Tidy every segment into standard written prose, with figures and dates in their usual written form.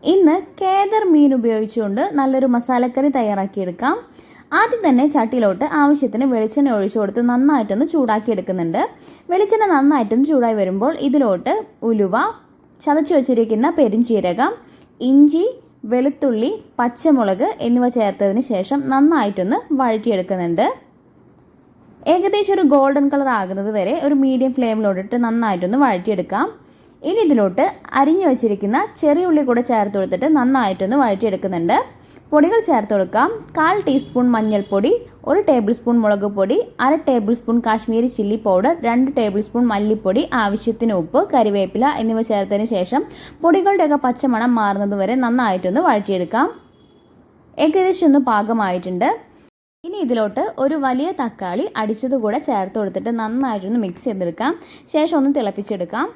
ഇന്ന് കേദർ മീൻ ഉപയോഗിച്ചുകൊണ്ട് നല്ലൊരു മസാലക്കറി തയ്യാറാക്കിയെടുക്കാം. ആദ്യം തന്നെ ചട്ടിയിലോട്ട് ആവശ്യത്തിന് വെളിച്ചെണ്ണ ഒഴിച്ചു കൊടുത്ത് നന്നായിട്ടൊന്ന് ചൂടാക്കി എടുക്കുന്നുണ്ട്. വെളിച്ചെണ്ണ നന്നായിട്ടൊന്ന് ചൂടായി വരുമ്പോൾ ഇതിലോട്ട് ഉലുവ, ചതച്ചു വച്ചിരിക്കുന്ന പെരിഞ്ചീരകം, ഇഞ്ചി, വെളുത്തുള്ളി, പച്ചമുളക് എന്നിവ ചേർത്തതിന് ശേഷം നന്നായിട്ടൊന്ന് വഴറ്റിയെടുക്കുന്നുണ്ട്. ഏകദേശം ഒരു ഗോൾഡൻ കളർ ആകുന്നത് വരെ ഒരു മീഡിയം ഫ്ലെയിമിലോട്ടിട്ട് നന്നായിട്ടൊന്ന് വഴറ്റിയെടുക്കാം. ഇനി ഇതിലോട്ട് അരിഞ്ഞു വെച്ചിരിക്കുന്ന ചെറിയ ഉള്ളി കൂടെ ചേർത്ത് കൊടുത്തിട്ട് നന്നായിട്ടൊന്ന് വഴറ്റിയെടുക്കുന്നുണ്ട്. പൊടികൾ ചേർത്ത് കൊടുക്കാം. 1/4 ടീസ്പൂൺ മഞ്ഞൾപ്പൊടി, 1 ടേബിൾ സ്പൂൺ മുളക് പൊടി, 1/2 table spoon Kashmiri chilli powder, 2 table spoon മല്ലിപ്പൊടി, ആവശ്യത്തിന് ഉപ്പ്, കറിവേപ്പില എന്നിവ ചേർത്തതിന് ശേഷം പൊടികളുടെയൊക്കെ പച്ചമണം മാറുന്നത് വരെ നന്നായിട്ടൊന്ന് വഴറ്റിയെടുക്കാം. ഏകദേശം ഒന്ന് പാകമായിട്ടുണ്ട്. ഇനി ഇതിലോട്ട് ഒരു വലിയ തക്കാളി അടിച്ചത് കൂടെ ചേർത്ത് കൊടുത്തിട്ട് നന്നായിട്ടൊന്ന് മിക്സ് ചെയ്തെടുക്കാം. ശേഷം ഒന്ന് തിളപ്പിച്ചെടുക്കാം.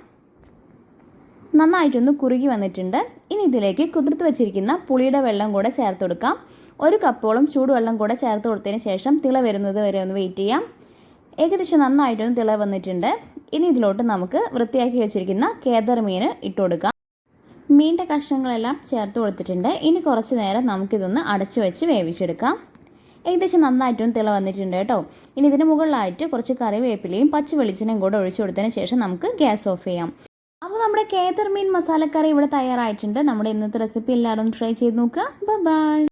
നന്നായിട്ടൊന്ന് കുറുകി വന്നിട്ടുണ്ട്. ഇനി ഇതിലേക്ക് കുതിർത്ത് വെച്ചിരിക്കുന്ന പുളിയുടെ വെള്ളം കൂടെ ചേർത്ത് കൊടുക്കാം. 1 കപ്പോളം ചൂടുവെള്ളം കൂടെ ചേർത്ത് കൊടുത്തതിന് ശേഷം തിള വരുന്നത് വരെ ഒന്ന് വെയിറ്റ് ചെയ്യാം. ഏകദേശം നന്നായിട്ടൊന്ന് തിള വന്നിട്ടുണ്ട്. ഇനി ഇതിലോട്ട് നമുക്ക് വൃത്തിയാക്കി വെച്ചിരിക്കുന്ന കേദർ മീൻ ഇട്ട് കൊടുക്കാം. മീനിൻ്റെ കഷ്ണങ്ങളെല്ലാം ചേർത്ത് കൊടുത്തിട്ടുണ്ട്. ഇനി കുറച്ച് നേരം നമുക്കിതൊന്ന് അടച്ചു വെച്ച് വേവിച്ചെടുക്കാം. ഏകദേശം നന്നായിട്ടൊന്ന് തിള വന്നിട്ടുണ്ട് കേട്ടോ. ഇനി ഇതിന് മുകളിലായിട്ട് കുറച്ച് കറിവേപ്പിലയും പച്ച വെളിച്ചെണ്ണയും കൂടെ ഒഴിച്ചു കൊടുത്തതിന് ശേഷം നമുക്ക് ഗ്യാസ് ഓഫ് ചെയ്യാം. അപ്പോൾ നമ്മുടെ കേദർ മീൻ മസാലക്കറി ഇവിടെ തയ്യാറായിട്ടുണ്ട്. നമ്മുടെ ഇന്നത്തെ റെസിപ്പി എല്ലാവരും ട്രൈ ചെയ്ത് നോക്കുക. ബൈ.